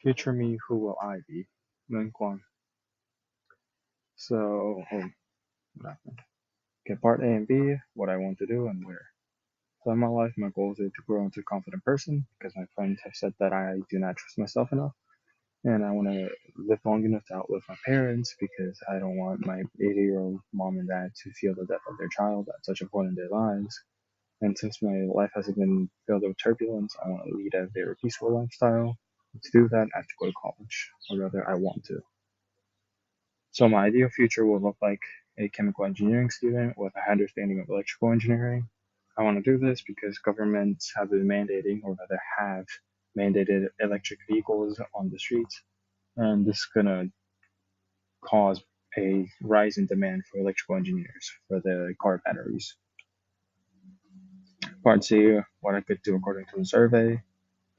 Future me, who will I be? Min Kwon. What happened? Okay, part A and B, what I want to do and where. So in my life, my goals are to grow into a confident person because my friends have said that I do not trust myself enough. And I want to live long enough to outlive my parents because I don't want my 80-year-old mom and dad to feel the death of their child at such a point in their lives. And since my life hasn't been filled with turbulence, I want to lead a very peaceful lifestyle. To do that, I have to go to college, or rather, I want to. So my ideal future will look like a chemical engineering student with a understanding of electrical engineering. I want to do this because governments have been mandating, or rather have mandated electric vehicles on the streets, and this is going to cause a rise in demand for electrical engineers for the car batteries. Part C, what I could do according to the survey.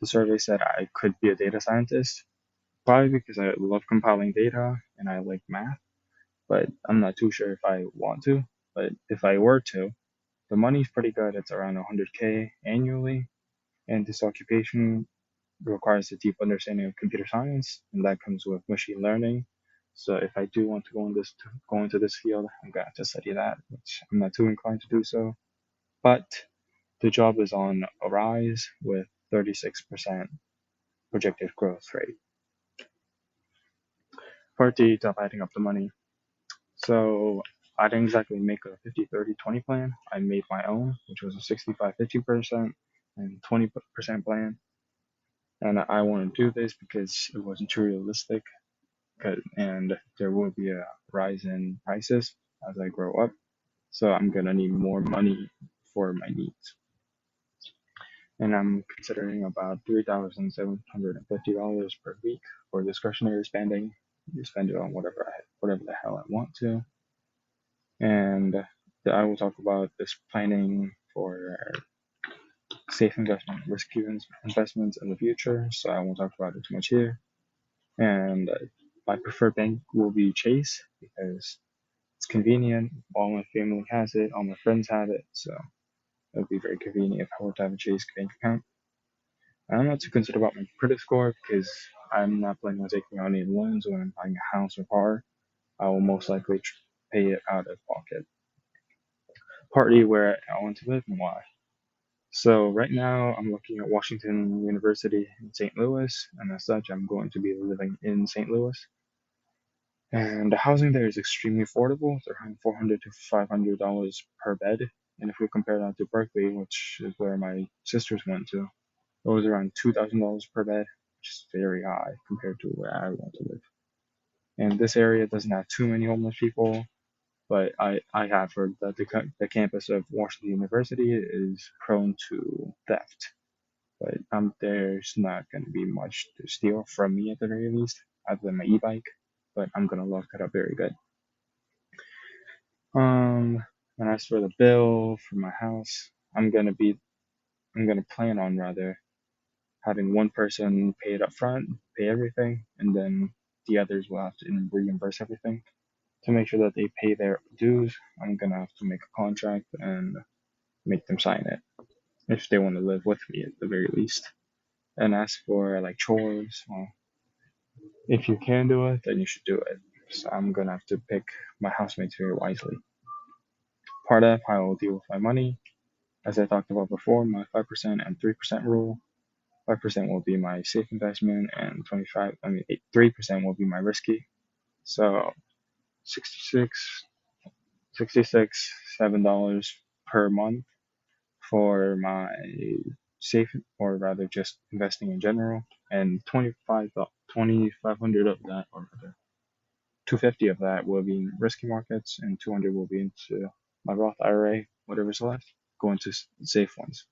The survey said I could be a data scientist, probably because I love compiling data and I like math, but I'm not too sure if I want to. But if I were to, the money's pretty good. It's around 100K annually, and this occupation requires a deep understanding of computer science, and that comes with machine learning. So if I do want to go into this field, I'm gonna have to study that, which I'm not too inclined to do so. But the job is on a rise with 36% projected growth rate. Part D, dividing up the money. So I didn't exactly make a 50-30-20 plan. I made my own, which was a 65-50% and 20% plan. And I want to do this because it wasn't too realistic, and there will be a rise in prices as I grow up. So I'm gonna need more money for my needs. And I'm considering about $3,750 per week for discretionary spending. You spend it on whatever the hell I want to. And I will talk about this planning for safe investment, risky investments in the future. So I won't talk about it too much here. And my preferred bank will be Chase because it's convenient. All my family has it, all my friends have it, so it would be very convenient if I were to have a Chase bank account. I'm not too concerned about my credit score because I'm not planning on taking out any loans when I'm buying a house or car. I will most likely pay it out of pocket. Partly where I want to live and why. So right now I'm looking at Washington University in St. Louis, and as such, I'm going to be living in St. Louis. And the housing there is extremely affordable. It's around $400 to $500 per bed. And if we compare that to Berkeley, which is where my sisters went to, it was around $2,000 per bed, which is very high compared to where I want to live. And this area doesn't have too many homeless people, but I have heard that the campus of Washington University is prone to theft. But there's not going to be much to steal from me at the very least, other than my e-bike. But I'm gonna lock it up very good. And as for the bill for my house, I'm gonna plan on rather having one person pay it up front, pay everything, and then the others will have to reimburse everything. To make sure that they pay their dues, I'm gonna have to make a contract and make them sign it if they want to live with me at the very least. And as for like chores, well, if you can do it, then you should do it. So I'm gonna have to pick my housemates very wisely. Part F, I will deal with my money. As I talked about before, my 5% and 3% rule. 5% will be my safe investment, and 3% will be my risky. So 66, 66, $7 per month for my safe, or rather just investing in general, and 2,500 of that, or rather 250 of that will be in risky markets, and 200 will be into my Roth IRA, whatever's left, go into safe ones.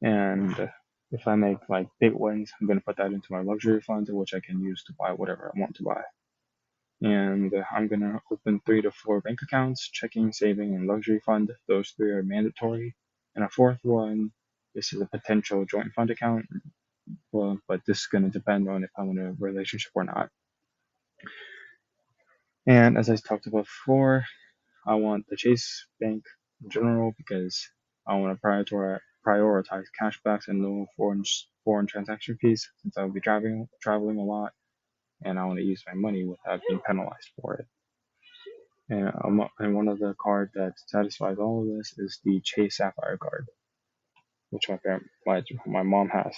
And if I make like big wins, I'm gonna put that into my luxury funds, which I can use to buy whatever I want to buy. And I'm gonna open 3 to 4 bank accounts: checking, saving, and luxury fund. Those 3 are mandatory. And a fourth one, this is a potential joint fund account. Well, but this is gonna depend on if I'm in a relationship or not. And as I talked about before, I want the Chase Bank in general because I want to prioritize cashbacks and no foreign transaction fees since I will be traveling a lot, and I want to use my money without being penalized for it. And one of the cards that satisfies all of this is the Chase Sapphire card, which my mom has.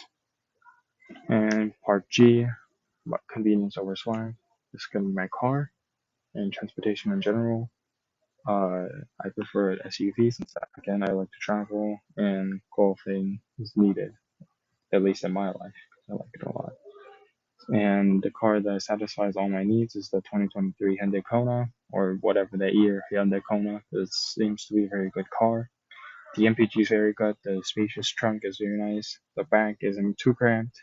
And part G, convenience over swag. This is gonna be my car and transportation in general. I prefer SUV since again I like to travel and golfing is needed, at least in my life. I like it a lot. And the car that satisfies all my needs is the 2023 Hyundai Kona, or whatever that year Hyundai Kona. It seems to be a very good car. The MPG is very good. The spacious trunk is very nice. The back isn't too cramped.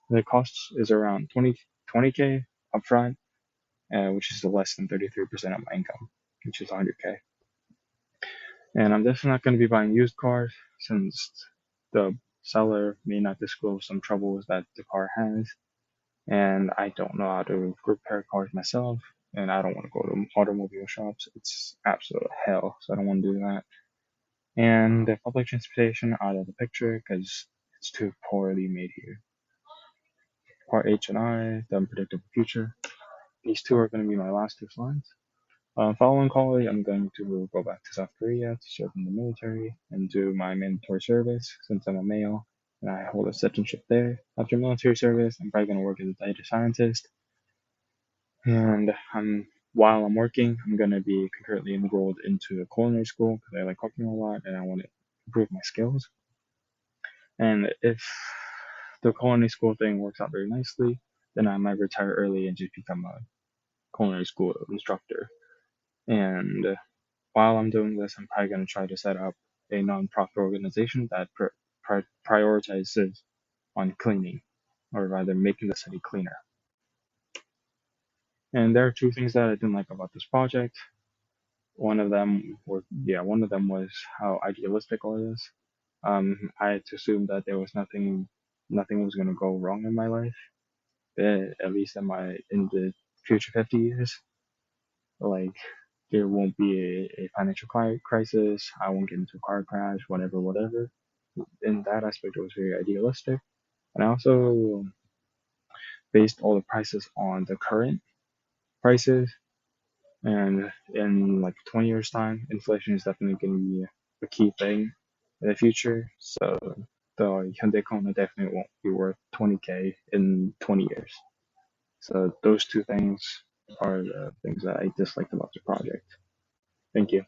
The cost is around 20k upfront, which is less than 33% of my income, which is 100k. And I'm definitely not going to be buying used cars since the seller may not disclose some troubles that the car has. And I don't know how to repair cars myself. And I don't want to go to automobile shops. It's absolute hell. So I don't want to do that. And the public transportation out of the picture because it's too poorly made here. Part H and I, the unpredictable future. These two are going to be my last two slides. Following college, I'm going to go back to South Korea to serve in the military and do my mandatory service since I'm a male and I hold a citizenship there. After military service, I'm probably going to work as a data scientist. And while I'm working, I'm going to be concurrently enrolled into a culinary school because I like cooking a lot and I want to improve my skills. And if the culinary school thing works out very nicely, then I might retire early and just become a culinary school instructor. And while I'm doing this, I'm probably going to try to set up a nonprofit organization that prioritizes on cleaning, or rather making the city cleaner. And there are two things that I didn't like about this project. One of them was how idealistic all this. I had to assume that there was nothing was going to go wrong in my life, at least in the future 50 years. Like, there won't be a financial crisis, I won't get into a car crash, whatever. In that aspect, it was very idealistic. And I also based all the prices on the current prices. And in like 20 years' time, inflation is definitely going to be a key thing in the future. So the Hyundai Kona definitely won't be worth 20k in 20 years. So those two things are the things that I disliked about the project. Thank you.